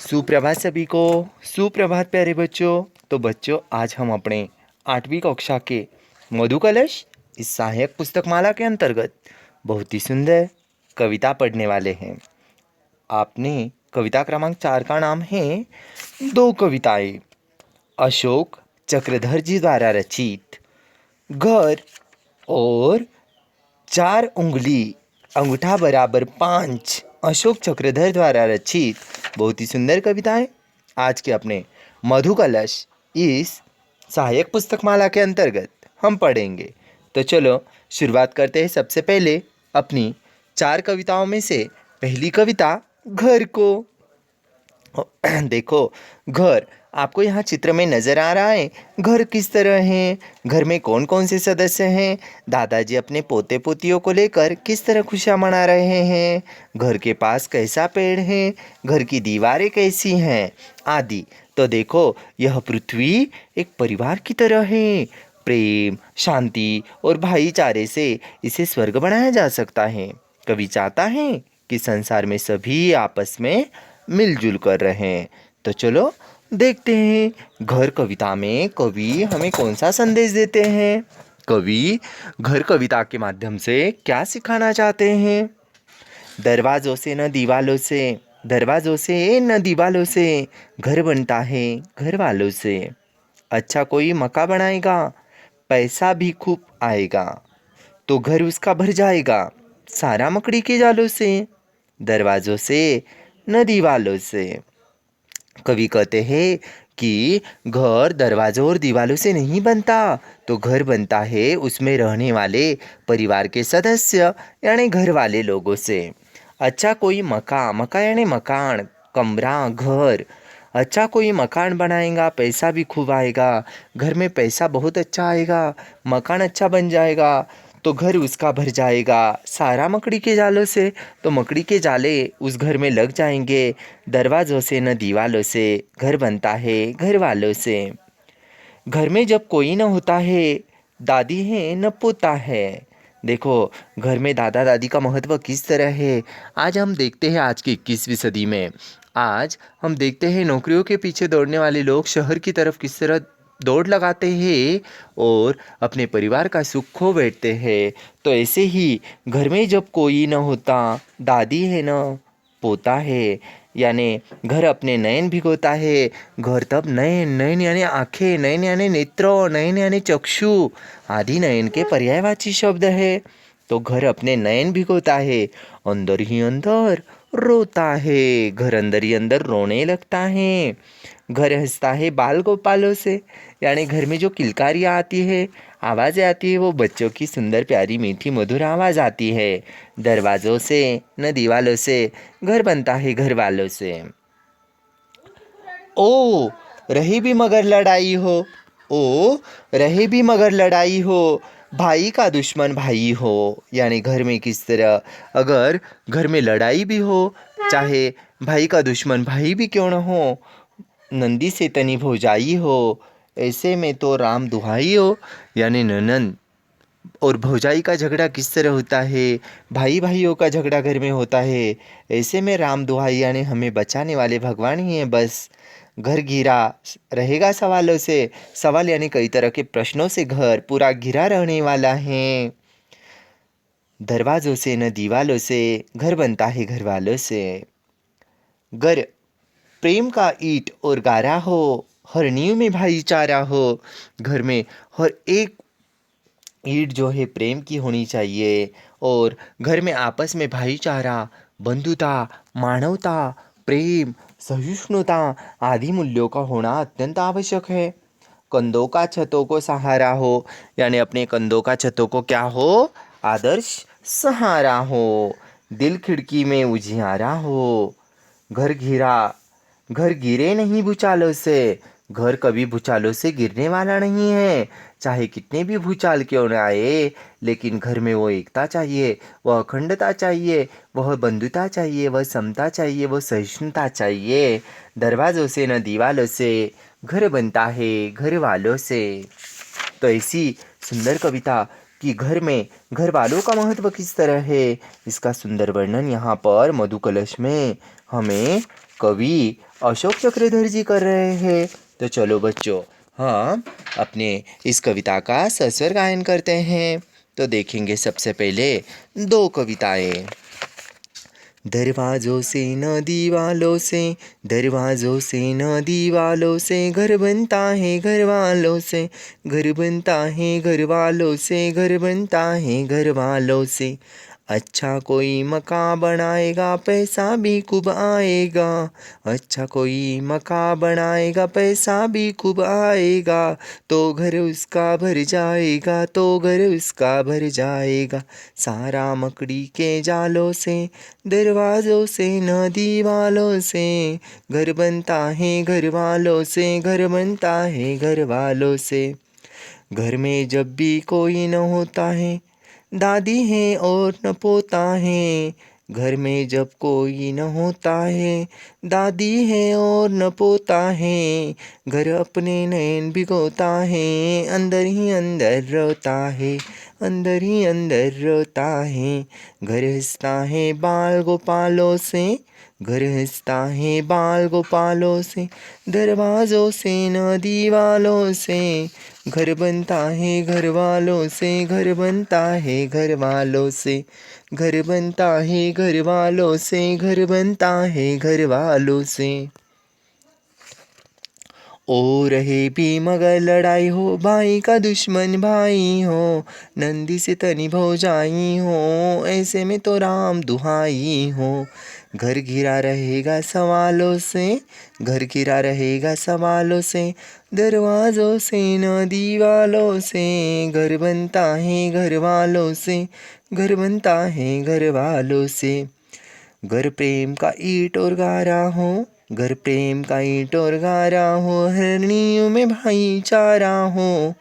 सुप्रभात सभी को। सुप्रभात प्यारे बच्चों। तो बच्चों, आज हम अपने 8वीं कक्षा के मधु कलश इस सहायक पुस्तक माला के अंतर्गत बहुत ही सुंदर कविता पढ़ने वाले हैं। आपने कविता क्रमांक 4 का नाम है दो कविताएं। अशोक चक्रधर जी द्वारा रचित घर और 4 उंगली अंगूठा बराबर 5 अशोक चक्रधर द्वारा रचित बहुत ही सुंदर कविताएं आज के अपने मधु कलश इस सहायक पुस्तक माला के अंतर्गत हम पढ़ेंगे। तो चलो शुरुआत करते हैं। सबसे पहले अपनी 4 कविताओं में से पहली कविता घर को। देखो, घर आपको यहाँ चित्र में नजर आ रहा है। घर किस तरह है, घर में कौन कौन से सदस्य हैं, दादाजी अपने पोते पोतियों को लेकर किस तरह खुशियाँ मना रहे हैं, घर के पास कैसा पेड़ है, घर की दीवारें कैसी हैं आदि। तो देखो, यह पृथ्वी एक परिवार की तरह है। प्रेम, शांति और भाईचारे से इसे स्वर्ग बनाया जा सकता है। कवि चाहता है कि संसार में सभी आपस में मिलजुल कर रहें। तो चलो देखते हैं घर कविता में कवि हमें कौन सा संदेश देते हैं। कवि घर कविता के माध्यम से क्या सिखाना चाहते हैं। दरवाज़ों से न दीवालों से, दरवाज़ों से न दीवालों से घर बनता है घर वालों से। अच्छा कोई मकान बनाएगा, पैसा भी खूब आएगा, तो घर उसका भर जाएगा सारा मकड़ी के जालों से। दरवाज़ों से न दीवालों से। कवि कहते हैं कि घर दरवाज़ों और दीवालों से नहीं बनता, तो घर बनता है उसमें रहने वाले परिवार के सदस्य यानी घर वाले लोगों से। अच्छा कोई मका यानी मकान, कमरा, घर। अच्छा कोई मकान बनाएगा, पैसा भी खूब आएगा, घर में पैसा बहुत अच्छा आएगा, मकान अच्छा बन जाएगा, तो घर उसका भर जाएगा सारा मकड़ी के जालों से। तो मकड़ी के जाले उस घर में लग जाएंगे। दरवाज़ों से न दीवालों से घर बनता है घर वालों से। घर में जब कोई न होता है, दादी है न पोता है। देखो, घर में दादा दादी का महत्व किस तरह है आज हम देखते हैं। आज की 21वीं सदी में आज हम देखते हैं नौकरियों के पीछे दौड़ने वाले लोग शहर की तरफ किस तरह दौड़ लगाते हैं और अपने परिवार का सुख खो बैठते हैं। तो ऐसे ही घर में जब कोई न होता, दादी है न पोता है, यानी घर अपने नयन भिगोता है। घर तब नयन, नयन यानी आँखें, नयन यानी नेत्र, नयन यानी चक्षु आदि नयन के पर्यायवाची शब्द है। तो घर अपने नयन भिगोता है, अंदर ही अंदर रोता है, घर अंदर ही अंदर रोने लगता है। घर हंसता है बाल गोपालों से, यानी घर में जो किलकारियाँ आती है, आवाज़ें आती है, वो बच्चों की सुंदर प्यारी मीठी मधुर आवाज़ आती है। दरवाज़ों से न दीवालों से घर बनता है घर वालों से। ओ रही भी मगर लड़ाई हो, ओ रहे भी मगर लड़ाई हो, भाई का दुश्मन भाई हो। यानी घर में किस तरह अगर घर में लड़ाई भी हो, चाहे भाई का दुश्मन भाई भी क्यों न हो, नंदी से तनी भौजाई हो, ऐसे में तो राम दुहाई हो। यानी ननंद और भौजाई का झगड़ा किस तरह होता है, भाई भाइयों का झगड़ा घर में होता है, ऐसे में राम दुहाई यानी हमें बचाने वाले भगवान ही हैं बस। घर घिरा रहेगा सवालों से, सवाल यानी कई तरह के प्रश्नों से घर पूरा घिरा रहने वाला है। दरवाज़ों से न दीवालों से घर बनता है घर वालों से। घर प्रेम का ईंट और गारा हो, हर नींव में भाईचारा हो। घर में हर एक ईंट जो है प्रेम की होनी चाहिए, और घर में आपस में भाईचारा, बंधुता, मानवता, प्रेम, सहिष्णुता आदि मूल्यों का होना अत्यंत आवश्यक है। कंधों का छतों को सहारा हो, यानी अपने कंधों का छतों को क्या हो, आदर्श सहारा हो। दिल खिड़की में उजियारा हो। घर घिरा, घर गिरे नहीं भूचालों से, घर कभी भूचालों से गिरने वाला नहीं है। चाहे कितने भी भूचाल क्यों न आए, लेकिन घर में वो एकता चाहिए, वह अखंडता चाहिए, वह बंधुता चाहिए, वह समता चाहिए, वह सहिष्णुता चाहिए। दरवाज़ों से न दीवालों से घर बनता है घर वालों से। तो ऐसी सुंदर कविता कि घर में घर वालों का महत्व किस तरह है। इसका सुंदर वर्णन यहाँ पर मधु कलश में हमें कवि अशोक चक्रधर जी कर रहे हैं। तो चलो बच्चों, हम अपने इस कविता का सस्वर गायन करते हैं। तो देखेंगे सबसे पहले दो कविताएं। दरवाज़ों से न दीवालों से, दरवाज़ों से न दीवालों से घर बनता है घर वालों से, घर बनता है घर वालों से, घर बनता है घर वालों से। अच्छा कोई मकान बनाएगा पैसा भी खूब आएगा, अच्छा कोई मकान बनाएगा पैसा भी खूब आएगा, तो घर उसका भर जाएगा, तो घर उसका भर जाएगा। सारा मकड़ी के जालों से, दरवाज़ों से न दीवालों से, घर बनता है घर वालों से, घर बनता है घर वालों से। घर में जब भी कोई न होता है, दादी है और न पोता है, घर में जब कोई न होता है, दादी है और न पोता है, घर अपने नैन भिगोता है, अंदर ही अंदर रोता है, अंदर ही अंदर रोता है। घर हंसता है बाल गोपालों से, घर हंसता है बाल गोपालों से, दरवाज़ों से न दीवालों से, घर बनता है घर वालों से, घर बनता है घर वालों से, घर बनता है घर वालों से, घर बनता है घर वालों से। ओ रहे भी मगर लड़ाई हो, भाई का दुश्मन भाई हो, नंदी से तनी भौजाई हो, ऐसे में तो राम दुहाई हो। घर घिरा रहेगा सवालों से, घर घिरा रहेगा सवालों से, दरवाज़ों से न दीवालों से, घर बनता है घर वालों से, घर बनता है घर वालों से। घर प्रेम का ईंट और गारा हो, घर प्रेम का ईंट और गारा हो, हरनियों में भाईचारा हो,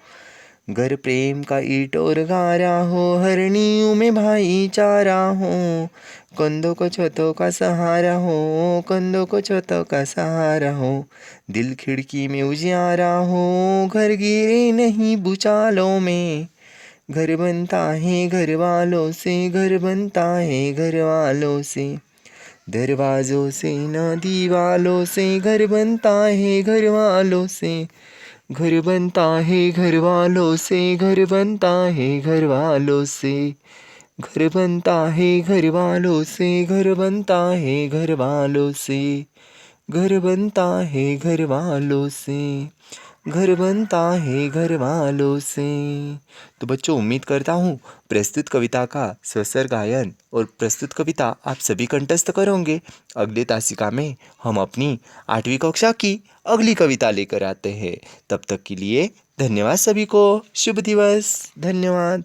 घर प्रेम का ईंट और गारा हो, हरनियों में भाईचारा हो, कंधों को छतों का सहारा हो, कंधों को छतों का सहारा हो, दिल खिड़की में उजियारा हो, घर गिरे नहीं भूचालों में, घर बनता है घर वालों से, घर बनता है घर वालों से। दरवाज़ों से न दीवालों से, घर बनता है घर वालों से, घर बनता है घर वालों से, घर बनता है घर वालों से, घर बनता है घर वालों से, घर बनता है घर वालों से, घर बनता है घर वालों से, घर बनता है घर वालों से। तो बच्चों, उम्मीद करता हूँ प्रस्तुत कविता का स्वस्वर गायन और प्रस्तुत कविता आप सभी कंठस्थ करोगे। अगले तासिका में हम अपनी 8वीं कक्षा की अगली कविता लेकर आते हैं। तब तक के लिए धन्यवाद सभी को। शुभ दिवस। धन्यवाद।